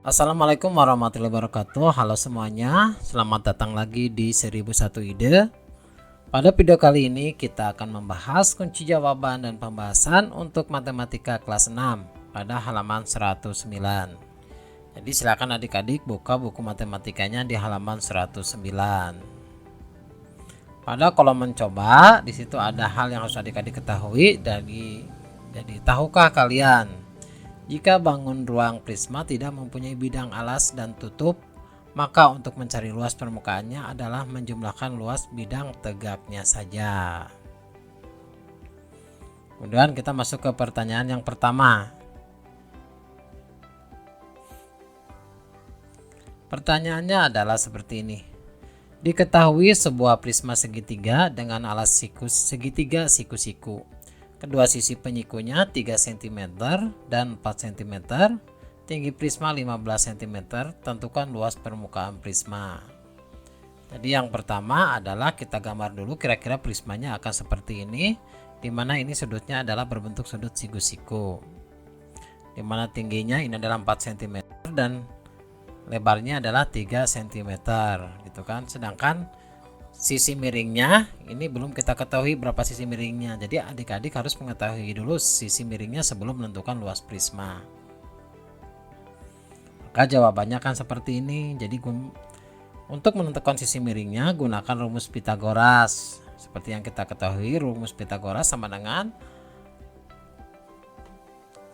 Assalamualaikum warahmatullahi wabarakatuh. Halo semuanya, selamat datang lagi di 1001 Ide. Pada video kali ini kita akan membahas kunci jawaban dan pembahasan untuk matematika kelas 6 pada halaman 109. Jadi silakan adik-adik buka buku matematikanya di halaman 109. Pada kolom mencoba, di situ ada hal yang harus adik-adik ketahui jadi tahukah kalian jika bangun ruang prisma tidak mempunyai bidang alas dan tutup, maka untuk mencari luas permukaannya adalah menjumlahkan luas bidang tegaknya saja. Kemudian kita masuk ke pertanyaan yang pertama. Pertanyaannya adalah seperti ini. Diketahui sebuah prisma segitiga dengan alas segitiga siku-siku. Kedua sisi penyikunya 3 cm dan 4 cm. Tinggi prisma 15 cm. Tentukan luas permukaan prisma. Jadi yang pertama adalah kita gambar dulu kira-kira prismanya akan seperti ini, dimana ini sudutnya adalah berbentuk sudut siku-siku, dimana tingginya ini adalah 4 cm dan lebarnya adalah 3 cm gitu kan. Sedangkan sisi miringnya ini belum kita ketahui berapa sisi miringnya. Jadi adik-adik harus mengetahui dulu sisi miringnya sebelum menentukan luas prisma. Maka jawabannya akan seperti ini. Jadi untuk menentukan sisi miringnya gunakan rumus Pitagoras. Seperti yang kita ketahui, rumus Pitagoras sama dengan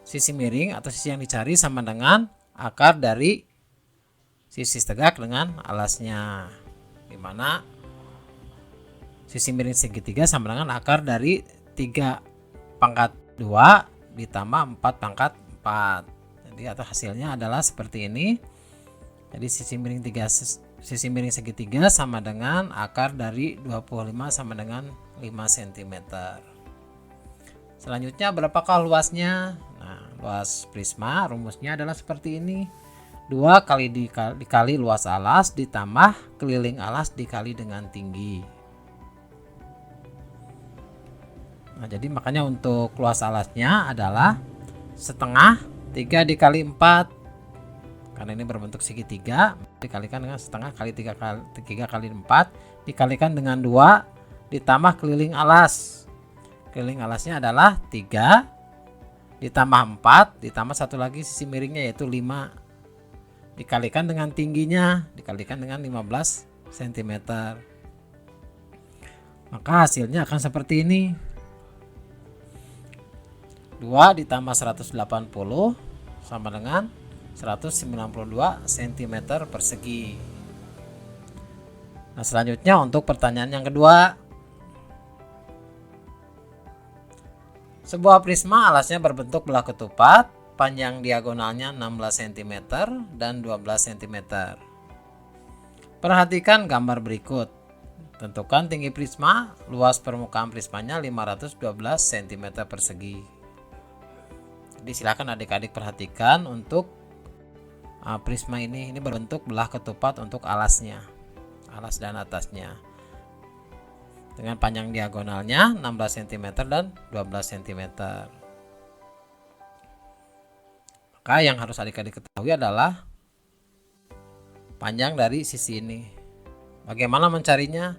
sisi miring atau sisi yang dicari sama dengan akar dari sisi tegak dengan alasnya, dimana sisi miring segitiga sama dengan akar dari 3 pangkat 2 ditambah 4 pangkat 4. Jadi atau hasilnya adalah seperti ini. Jadi sisi miring segitiga sama dengan akar dari 25 sama dengan 5 cm. Selanjutnya berapakah luasnya? Nah, luas prisma rumusnya adalah seperti ini. 2 kali dikali luas alas ditambah keliling alas dikali dengan tinggi. Nah, jadi makanya untuk luas alasnya adalah setengah 3 dikali 4, karena ini berbentuk segitiga, dikalikan dengan setengah kali 3 kali 4 dikalikan dengan 2 ditambah keliling alas. Keliling alasnya adalah 3 ditambah 4 ditambah satu lagi sisi miringnya yaitu 5 dikalikan dengan tingginya dikalikan dengan 15 cm. Maka hasilnya akan seperti ini. 2 ditambah 180 sama dengan 192 cm persegi. Nah, selanjutnya untuk pertanyaan yang kedua. Sebuah prisma alasnya berbentuk belah ketupat, panjang diagonalnya 16 cm dan 12 cm. Perhatikan gambar berikut. Tentukan tinggi prisma, luas permukaan prismanya 512 cm persegi. Jadi silakan adik-adik perhatikan untuk prisma ini berbentuk belah ketupat untuk alasnya, alas dan atasnya, dengan panjang diagonalnya 16 cm dan 12 cm. Maka yang harus adik-adik ketahui adalah panjang dari sisi ini. Bagaimana mencarinya?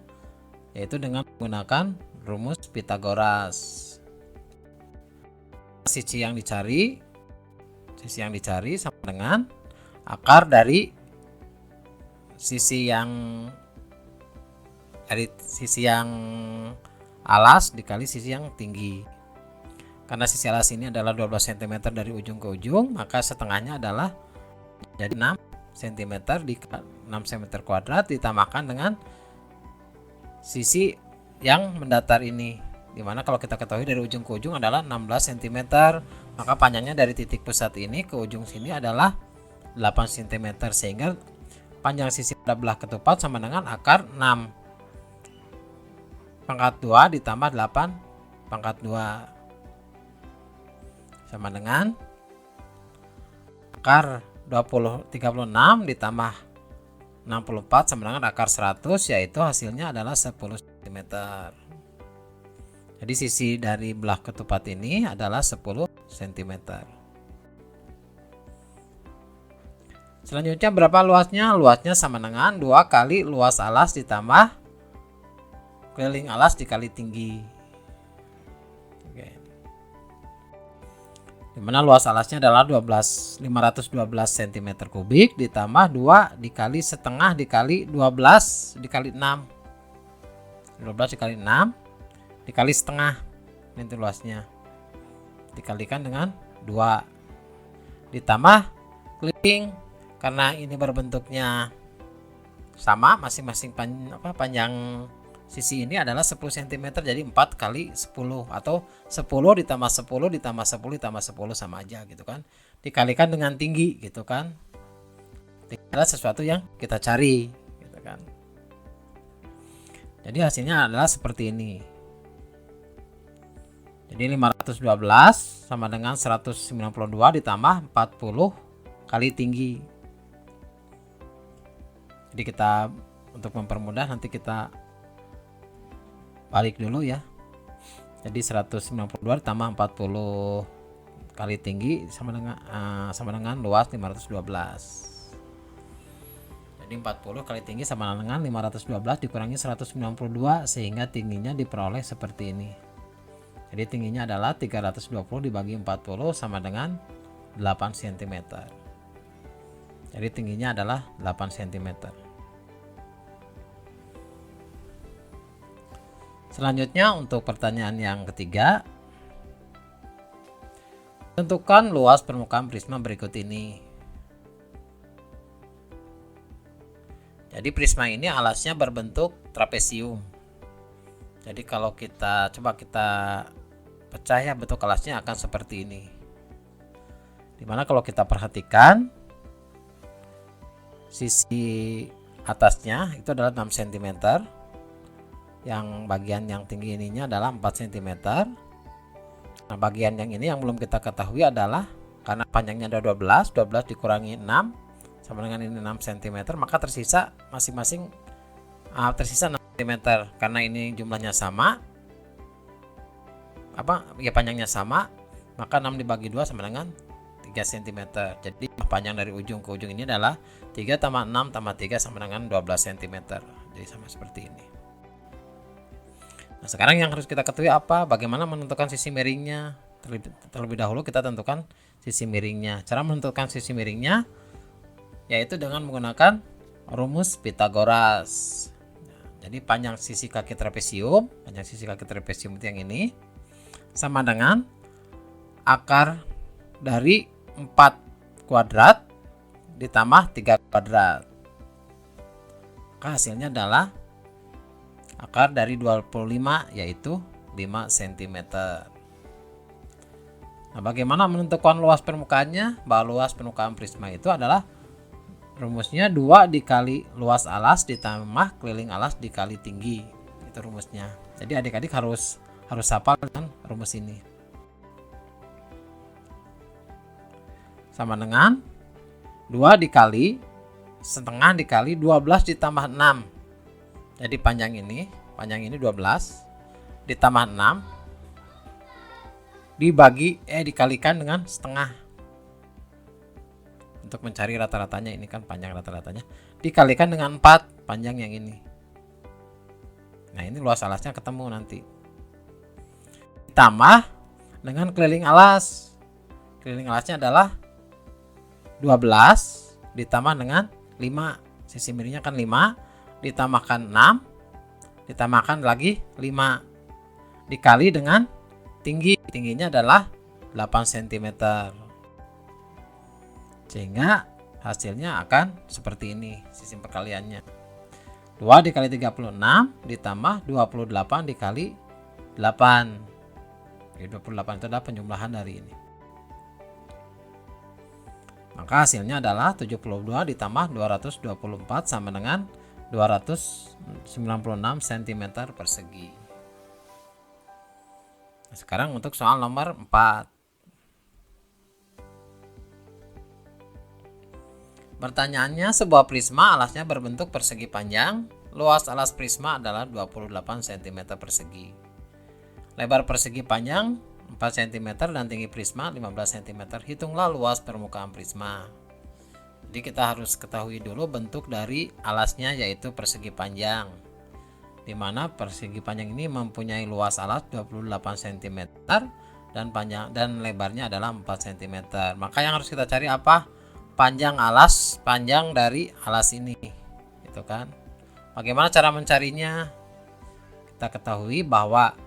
Yaitu dengan menggunakan rumus Pitagoras. Sisi yang dicari sama dengan akar dari sisi yang alas dikali sisi yang tinggi. Karena sisi alas ini adalah 12 cm dari ujung ke ujung, maka setengahnya adalah jadi 6 cm di 6 cm kuadrat ditambahkan dengan sisi yang mendatar ini, dimana kalau kita ketahui dari ujung ke ujung adalah 16 cm, maka panjangnya dari titik pusat ini ke ujung sini adalah 8 cm, sehingga panjang sisi pada belah ketupat sama dengan akar 6 pangkat 2 ditambah 8 pangkat 2 sama dengan akar 36 ditambah 64 sama dengan akar 100, yaitu hasilnya adalah 10 cm. Jadi sisi dari belah ketupat ini adalah 10 cm. Selanjutnya berapa luasnya? Luasnya sama dengan 2 kali luas alas ditambah keliling alas dikali tinggi. Oke. Dimana luas alasnya adalah 512 cm kubik ditambah 2 dikali setengah dikali 12 dikali 6. 12 dikali 6 dikali setengah, ini luasnya, dikalikan dengan 2 ditambah keliling. Karena ini berbentuknya sama, masing-masing panjang sisi ini adalah 10 cm, jadi 4 kali 10 atau 10 ditambah 10 ditambah 10 ditambah 10 sama aja gitu kan, dikalikan dengan tinggi gitu kan. Tinggi adalah sesuatu yang kita cari gitu kan. Jadi hasilnya adalah seperti ini. Jadi 512 sama dengan 192 ditambah 40 kali tinggi. Jadi kita untuk mempermudah nanti kita balik dulu ya. Jadi 192 ditambah 40 kali tinggi sama dengan luas 512. Jadi 40 kali tinggi sama dengan 512 dikurangi 192 sehingga tingginya diperoleh seperti ini. Jadi tingginya adalah 320 dibagi 40 sama dengan 8 cm. Jadi tingginya adalah 8 cm. Selanjutnya untuk pertanyaan yang ketiga, tentukan luas permukaan prisma berikut ini. Jadi prisma ini alasnya berbentuk trapesium. Jadi kalau kita coba kita pecah ya, bentuk alasnya akan seperti ini. Dimana kalau kita perhatikan sisi atasnya itu adalah 6 cm. Yang bagian yang tinggi ininya adalah 4 cm. Nah, bagian yang ini yang belum kita ketahui adalah karena panjangnya ada 12 dikurangi 6 sama dengan ini 6 cm, maka tersisa masing-masing tersisa 6 cm. Karena ini jumlahnya sama, panjangnya sama, maka 6 dibagi 2 sama dengan 3 cm. Jadi panjang dari ujung ke ujung ini adalah 3 tambah 6 tambah 3 sama dengan 12 cm. Jadi sama seperti ini. Nah, sekarang yang harus kita ketahui apa? Bagaimana menentukan sisi miringnya? Terlebih dahulu kita tentukan sisi miringnya. Cara menentukan sisi miringnya yaitu dengan menggunakan rumus Pythagoras. Nah, jadi panjang sisi kaki trapesium itu yang ini sama dengan akar dari 4 kuadrat ditambah 3 kuadrat. Maka hasilnya adalah akar dari 25 yaitu 5 cm. Nah, bagaimana menentukan luas permukaannya? Bahwa luas permukaan prisma itu adalah rumusnya 2 dikali luas alas ditambah keliling alas dikali tinggi. Itu rumusnya. Jadi adik-adik harus hafal dengan rumus ini. Sama dengan 2 dikali setengah dikali 12 ditambah 6. Jadi panjang ini 12 ditambah 6 dikalikan dengan setengah. Untuk mencari rata-ratanya, ini kan panjang rata-ratanya, dikalikan dengan 4 panjang yang ini. Nah, ini luas alasnya ketemu nanti. Ditambah dengan keliling alas. Keliling alasnya adalah 12 ditambah dengan 5. Sisi miringnya kan 5 ditambahkan 6 ditambahkan lagi 5 dikali dengan tingginya adalah 8 cm, sehingga hasilnya akan seperti ini sisi perkaliannya. 2 dikali 36 ditambah 28 dikali 8. 28 itu adalah penjumlahan dari ini. Maka hasilnya adalah 72 ditambah 224 sama dengan 296 cm persegi. Nah, sekarang untuk soal nomor 4. Pertanyaannya, sebuah prisma alasnya berbentuk persegi panjang. Luas alas prisma adalah 28 cm persegi. Lebar persegi panjang 4 cm dan tinggi prisma 15 cm. Hitunglah luas permukaan prisma. Jadi kita harus ketahui dulu bentuk dari alasnya, yaitu persegi panjang, di mana persegi panjang ini mempunyai luas alas 28 cm dan panjang dan lebarnya adalah 4 cm. Maka yang harus kita cari apa? Panjang alas, panjang dari alas ini, gitu kan. Bagaimana cara mencarinya? Kita ketahui bahwa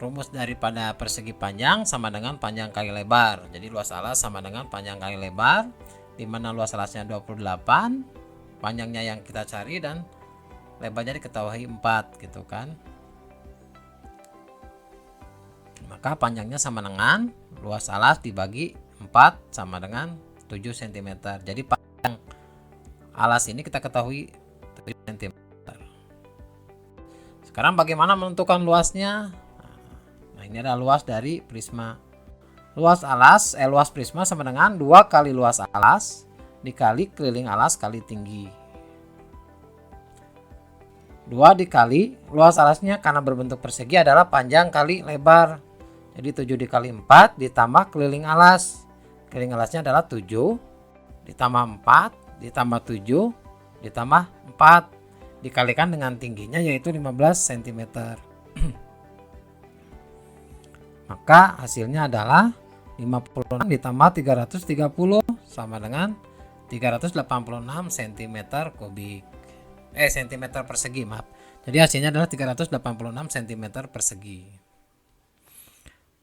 rumus daripada persegi panjang sama dengan panjang kali lebar. Jadi luas alas sama dengan panjang kali lebar, di mana luas alasnya 28, panjangnya yang kita cari, dan lebarnya diketahui 4, gitu kan. Maka panjangnya sama dengan luas alas dibagi 4 sama dengan 7 cm. Jadi panjang alas ini kita ketahui 7 cm. Sekarang bagaimana menentukan luasnya? Nah, ini adalah luas dari prisma. Luas prisma sama dengan 2 kali luas alas dikali keliling alas kali tinggi. 2 dikali luas alasnya karena berbentuk persegi adalah panjang kali lebar. Jadi 7 dikali 4 ditambah keliling alas. Keliling alasnya adalah 7 ditambah 4 ditambah 7 ditambah 4 dikalikan dengan tingginya, yaitu 15 cm. Maka hasilnya adalah 56 ditambah 330 sama dengan 386 cm kubik. Cm persegi, maaf. Jadi hasilnya adalah 386 cm persegi.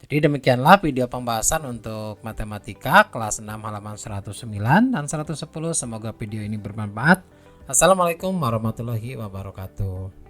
Jadi demikianlah video pembahasan untuk matematika kelas 6 halaman 109 dan 110. Semoga video ini bermanfaat. Assalamualaikum warahmatullahi wabarakatuh.